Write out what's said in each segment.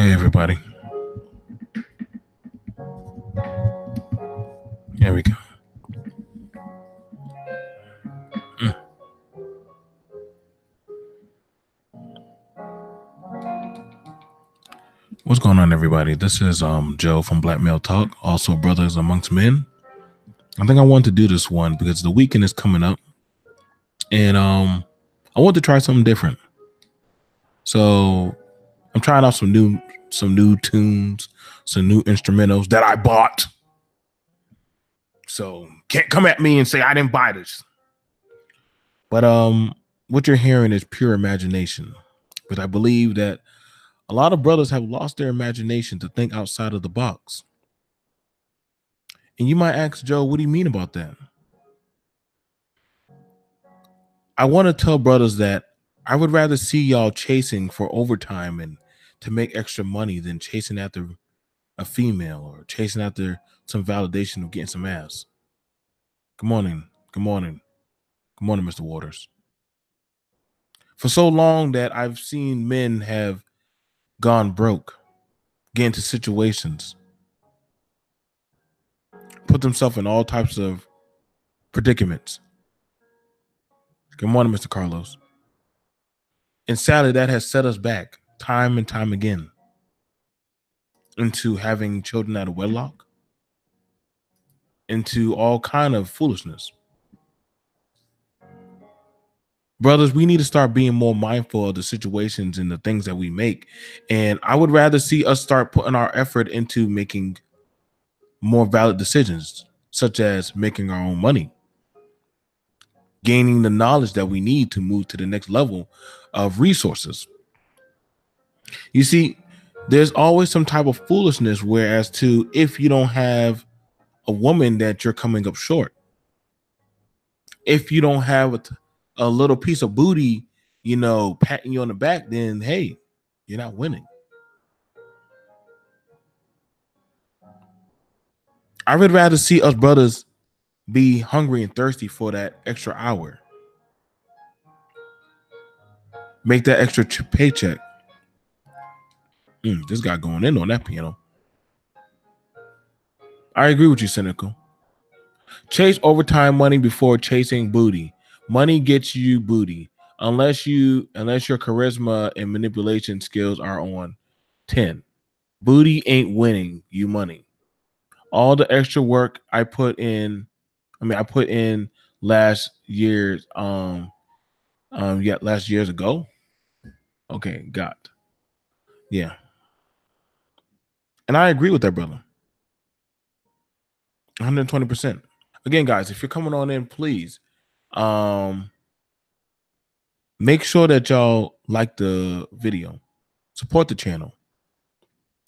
Hey everybody. There we go. Mm. What's going on, everybody? This is Joe from Black Male Talk, also Brothers Amongst Men. I think I want to do this one because the weekend is coming up, and I want to try something different. So I'm trying out some new tunes, some new instrumentals that I bought. So can't come at me and say I didn't buy this. But what you're hearing is pure imagination. But I believe that a lot of brothers have lost their imagination to think outside of the box. And you might ask, Joe, what do you mean about that? I want to tell brothers that I would rather see y'all chasing for overtime and to make extra money than chasing after a female or chasing after some validation of getting some ass. Good morning. Good morning. Good morning, Mr. Waters. For so long that I've seen men have gone broke, get into situations, put themselves in all types of predicaments. Good morning, Mr. Carlos. And sadly, that has set us back time and time again into having children out of wedlock, into all kind of foolishness. Brothers, we need to start being more mindful of the situations and the things that we make. And I would rather see us start putting our effort into making more valid decisions, such as making our own money, gaining the knowledge that we need to move to the next level of resources. You see, there's always some type of foolishness, whereas to if you don't have a woman that you're coming up short. If you don't have a little piece of booty, patting you on the back, then hey, you're not winning. I would rather see us brothers be hungry and thirsty for that extra hour. Make that extra paycheck. This guy going in on that piano. I agree with you, Cynical. Chase overtime money before chasing booty. Money gets you booty. Unless your charisma and manipulation skills are on 10. Booty ain't winning you money. All the extra work I put in last year's last years ago. Okay, got. Yeah. And I agree with that, brother. 120%. Again, guys, if you're coming on in, please make sure that y'all like the video. Support the channel.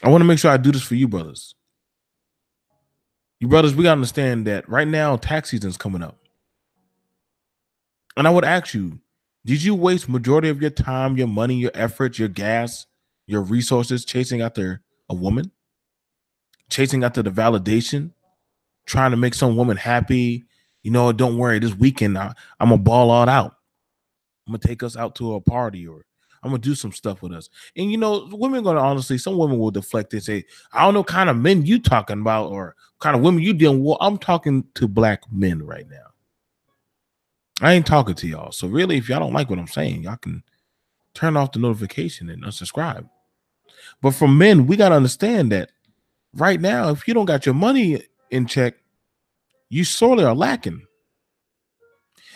I want to make sure I do this for you brothers. You brothers, we got to understand that right now tax season is coming up. And I would ask you, did you waste majority of your time, your money, your effort, your gas, your resources chasing after a woman? Chasing after the validation? Trying to make some woman happy? Don't worry, this weekend I'm going to ball all out. I'm going to take us out to a party, or I'm going to do some stuff with us. And, women going to honestly, some women will deflect and say, I don't know kind of men you talking about or kind of women you dealing with. I'm talking to black men right now. I ain't talking to y'all. So really, if y'all don't like what I'm saying, y'all can turn off the notification and unsubscribe. But for men, we got to understand that right now, if you don't got your money in check, you sorely are lacking.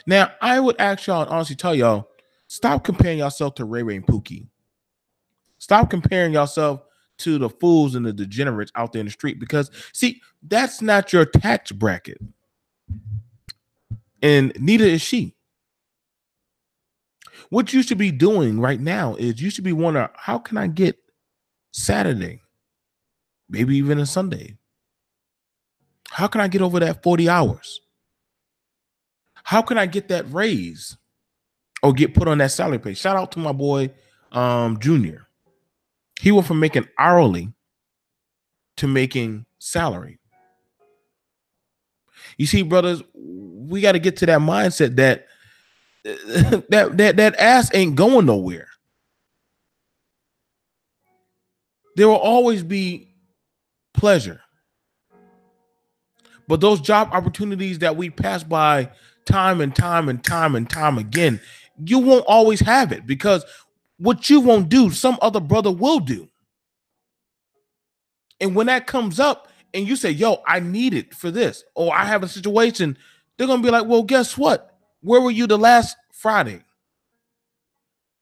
Now, I would ask y'all and honestly tell y'all, stop comparing yourself to Ray Ray and Pookie. Stop comparing yourself to the fools and the degenerates out there in the street, because, see, that's not your tax bracket. And neither is she. What you should be doing right now is you should be wondering, how can I get Saturday, maybe even a Sunday? How can I get over that 40 hours? How can I get that raise or get put on that salary pay? Shout out to my boy, Junior. He went from making hourly to making salary. You see, brothers, we got to get to that mindset that that ass ain't going nowhere. There will always be pleasure. But those job opportunities that we pass by time and time and time and time again, you won't always have it, because what you won't do, some other brother will do. And when that comes up and you say, yo, I need it for this, or I have a situation, they're going to be like, well, guess what? Where were you the last Friday?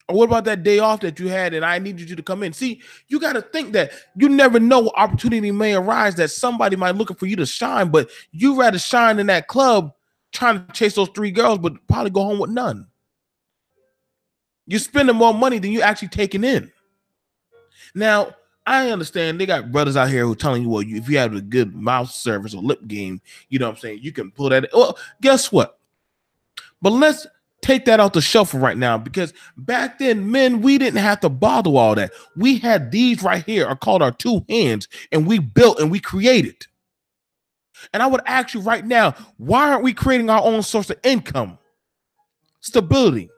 Or what about that day off that you had and I needed you to come in? See, you got to think that you never know what opportunity may arise, that somebody might looking for you to shine, but you rather shine in that club trying to chase those 3 girls, but probably go home with none. You're spending more money than you actually taking in. Now, I understand they got brothers out here who are telling you, well, if you have a good mouth service or lip game, you know what I'm saying, you can pull that. Well, guess what? But let's take that off the shelf right now, because back then, men, we didn't have to bother all that. We had these right here are called our 2 hands, and we built and we created. And I would ask you right now, why aren't we creating our own source of income, stability,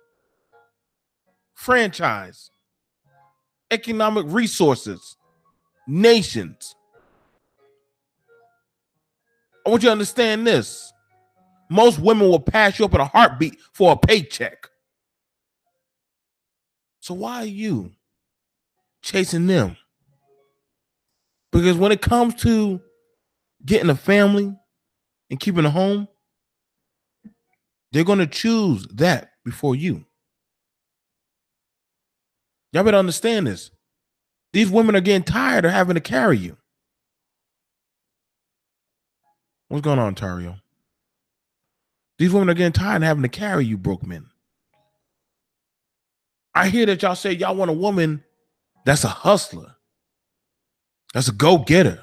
franchise, economic resources, nations? I want you to understand this. Most women will pass you up in a heartbeat for a paycheck. So why are you chasing them? Because when it comes to getting a family and keeping a home, they're going to choose that before you. Y'all better understand this. These women are getting tired of having to carry you. What's going on, Tario? These women are getting tired of having to carry you, broke men. I hear that y'all say y'all want a woman that's a hustler, that's a go-getter.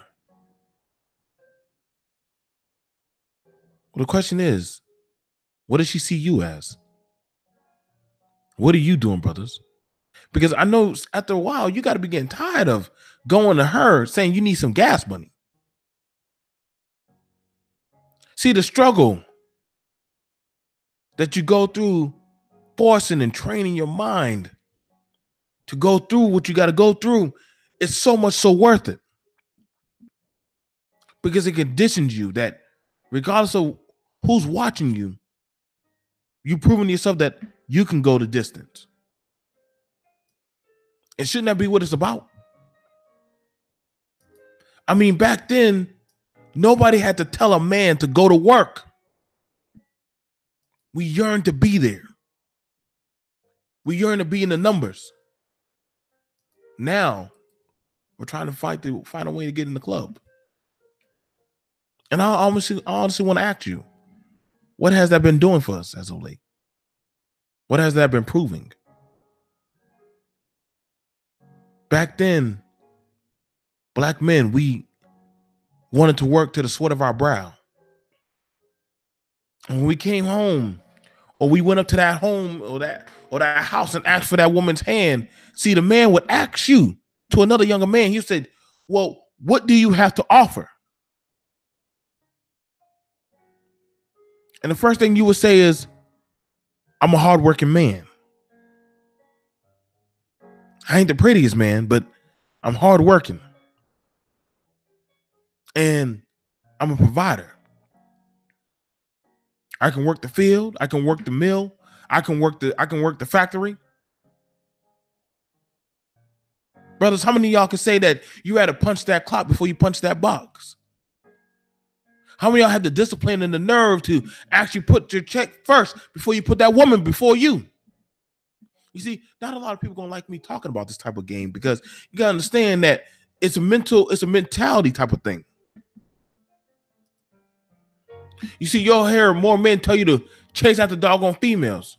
Well, the question is, what does she see you as? What are you doing, brothers? Because I know after a while, you got to be getting tired of going to her saying you need some gas money. See, the struggle that you go through, forcing and training your mind to go through what you got to go through, is so much so worth it. Because it conditions you that regardless of who's watching you, you've proven to yourself that you can go the distance. And shouldn't that be what it's about? I mean, back then, nobody had to tell a man to go to work. We yearn to be there. We yearn to be in the numbers. Now, we're trying to find a way to get in the club. And I honestly want to ask you, what has that been doing for us as of late? What has that been proving? Back then, black men, we wanted to work to the sweat of our brow. And when we came home, or we went up to that home or that house and asked for that woman's hand, see, the man would ask you to another younger man. He said, well, what do you have to offer? And the first thing you would say is, I'm a hardworking man. I ain't the prettiest man, but I'm hardworking. And I'm a provider. I can work the field. I can work the mill. I can work the factory. Brothers, how many of y'all can say that you had to punch that clock before you punch that box? How many of y'all have the discipline and the nerve to actually put your check first before you put that woman before you? You see, not a lot of people gonna like me talking about this type of game, because you gotta understand that it's a mentality type of thing. You see, you'll hear more men tell you to chase after doggone females.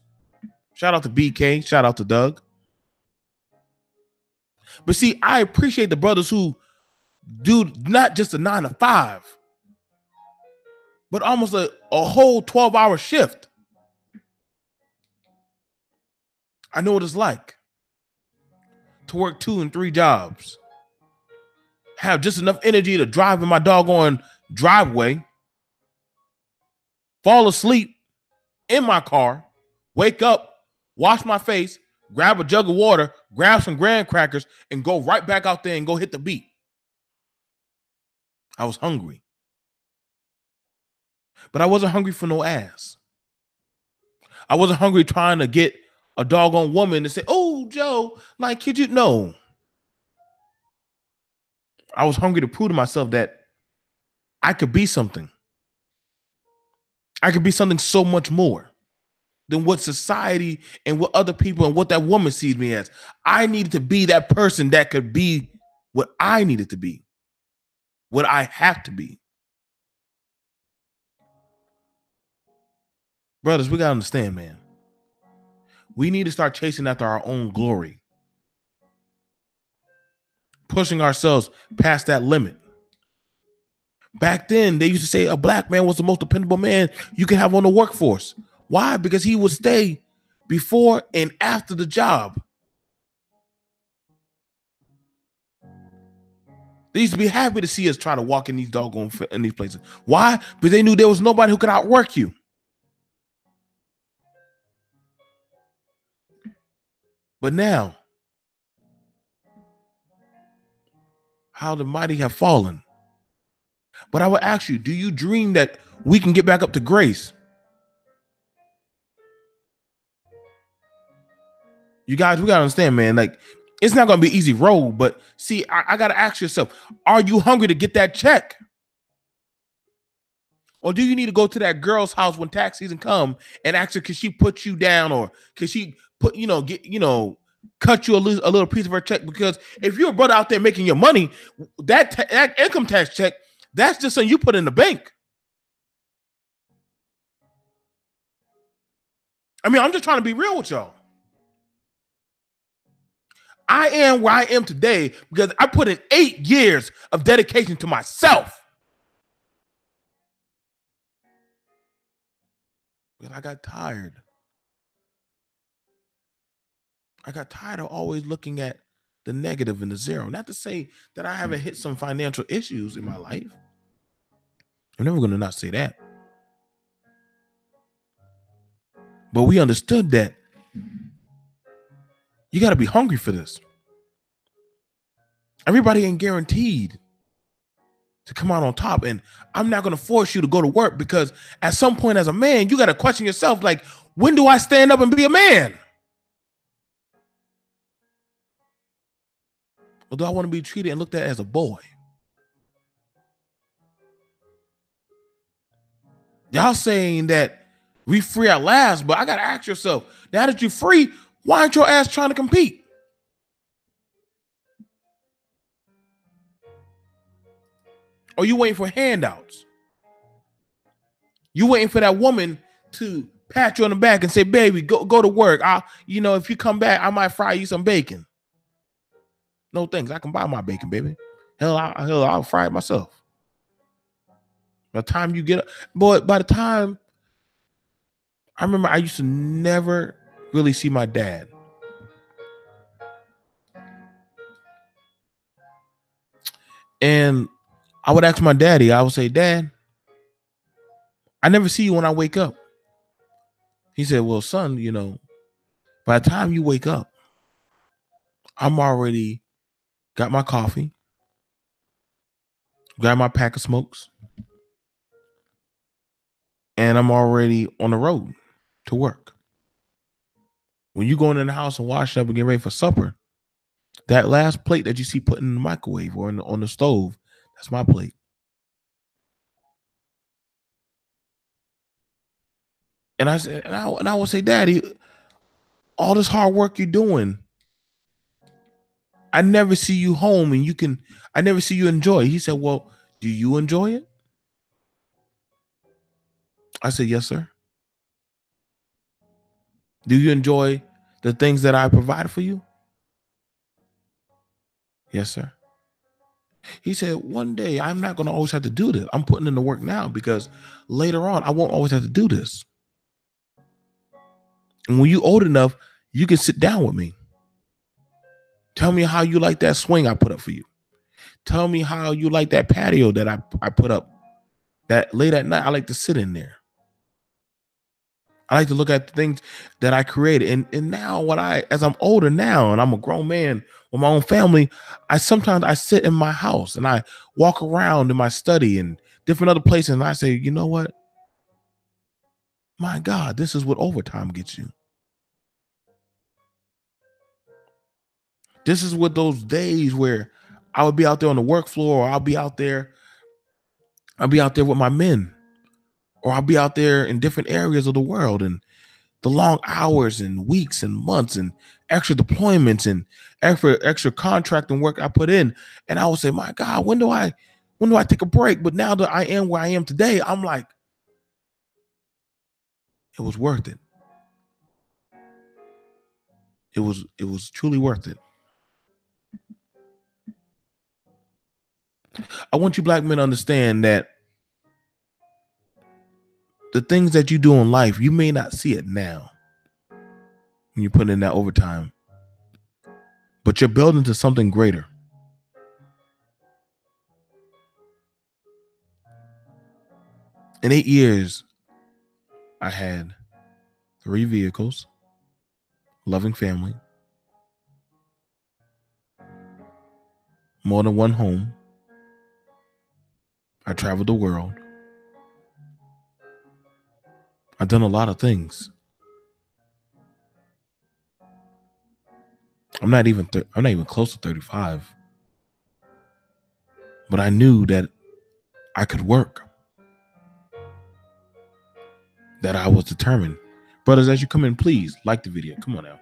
Shout out to BK, shout out to Doug. But see, I appreciate the brothers who do not just a 9 to 5, but almost a whole 12-hour shift. I know what it's like to work 2 and 3 jobs, have just enough energy to drive in my doggone driveway, fall asleep in my car, wake up, wash my face, grab a jug of water, grab some graham crackers, and go right back out there and go hit the beat. I was hungry. But I wasn't hungry for no ass. I wasn't hungry trying to get a doggone woman to say, oh, Joe, like, could you? No. I was hungry to prove to myself that I could be something. I could be something so much more than what society and what other people and what that woman sees me as. I needed to be that person that could be what I needed to be, what I have to be. Brothers, we got to understand, man. We need to start chasing after our own glory, pushing ourselves past that limit. Back then, they used to say a black man was the most dependable man you can have on the workforce. Why? Because he would stay before and after the job. They used to be happy to see us try to walk in these doggone in these places. Why? Because they knew there was nobody who could outwork you. But now, how the mighty have fallen. But I would ask you, do you dream that we can get back up to grace? You guys, we got to understand, man, like, it's not going to be an easy road, but see, I got to ask yourself, are you hungry to get that check? Or do you need to go to that girl's house when tax season come and ask her, can she put you down, or can she put, cut you a little piece of her check? Because if you're a brother out there making your money, that income tax check, that's just something you put in the bank. I mean, I'm just trying to be real with y'all. I am where I am today because I put in 8 years of dedication to myself. But I got tired. I got tired of always looking at the negative and the zero. Not to say that I haven't hit some financial issues in my life. I'm never going to not say that. But we understood that you got to be hungry for this. Everybody ain't guaranteed to come out on top. And I'm not going to force you to go to work, because at some point as a man, you got to question yourself, like, when do I stand up and be a man? Or do I want to be treated and looked at as a boy? Y'all saying that we free at last, but I got to ask yourself, now that you're free, why aren't your ass trying to compete? Or you waiting for handouts? You waiting for that woman to pat you on the back and say, baby, go to work. If you come back, I might fry you some bacon. No thanks. I can buy my bacon, baby. Hell, I'll fry it myself. By the time you get up, boy, by the time, I remember I used to never really see my dad. And I would ask my daddy, I would say, Dad, I never see you when I wake up. He said, well, son, by the time you wake up, I'm already got my coffee, got my pack of smokes, and I'm already on the road to work. When you go in the house and wash up and get ready for supper, that last plate that you see put in the microwave or on the stove, that's my plate. And I said, and I would say, Daddy, all this hard work you're doing, I never see you home, and I never see you enjoy it. He said, well, do you enjoy it? I said, yes, sir. Do you enjoy the things that I provide for you? Yes, sir. He said, one day I'm not going to always have to do this. I'm putting in the work now because later on I won't always have to do this. And when you're old enough, you can sit down with me. Tell me how you like that swing I put up for you. Tell me how you like that patio that I put up that late at night. I like to sit in there. I like to look at the things that I created. And now as I'm older now and I'm a grown man with my own family, sometimes I sit in my house and I walk around in my study and different other places and I say, you know what? My God, this is what overtime gets you. This is what those days where I would be out there on the work floor, or I'll be out there with my men, or I'll be out there in different areas of the world, and the long hours and weeks and months and extra deployments and extra contracting work I put in. And I would say, my God, when do I take a break? But now that I am where I am today, I'm like, it was worth it. It was truly worth it. I want you black men to understand that the things that you do in life, you may not see it now when you're putting in that overtime, but you're building to something greater. In 8 years, I had 3 vehicles, loving family, more than one home. I traveled the world. I've done a lot of things. I'm not even close to 35. But I knew that I could work. That I was determined. Brothers, as you come in, please like the video. Come on now.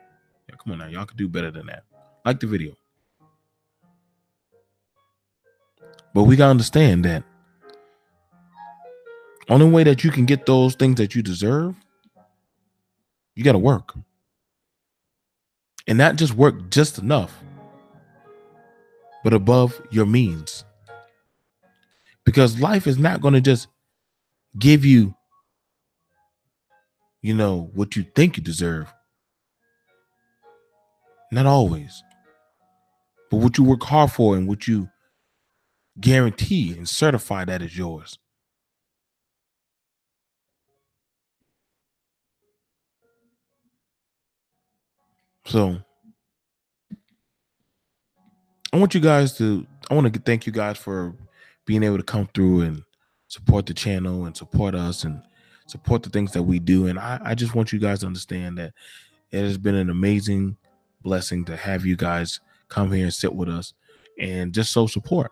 Yeah, come on now. Y'all can do better than that. Like the video. But we gotta understand that only way that you can get those things that you deserve, you gotta work. And not just work just enough, but above your means. Because life is not going to just give you, what you think you deserve. Not always. But what you work hard for and what you guarantee and certify that is yours. So I want to thank you guys for being able to come through and support the channel and support us and support the things that we do. And I just want you guys to understand that it has been an amazing blessing to have you guys come here and sit with us and just show support.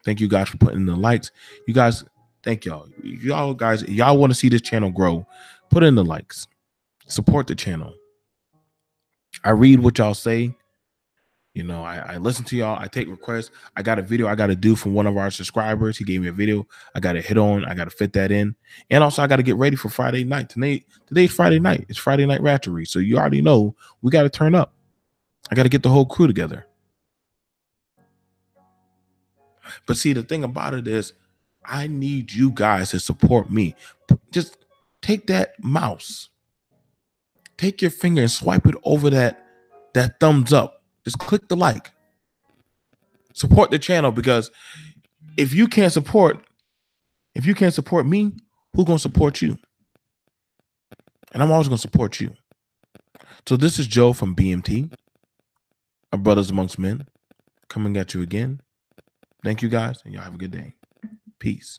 Thank you guys for putting in the likes. You guys, thank y'all. Y'all want to see this channel grow, put in the likes. Support the channel. I read what y'all say. I listen to y'all. I take requests. I got a video I got to do from one of our subscribers. He gave me a video. I got to hit on. I got to fit that in. And also, I got to get ready for Friday night. Today's Friday night. It's Friday Night Ratchery. So you already know we got to turn up. I got to get the whole crew together. But see, the thing about it is, I need you guys to support me. Just take that mouse. Take your finger and swipe it over that thumbs up. Just click the like. Support the channel, because if you can't support me, who's gonna support you? And I'm always gonna support you. So this is Joe from BMT, our Brothers Amongst Men, coming at you again. Thank you guys, and y'all have a good day. Peace.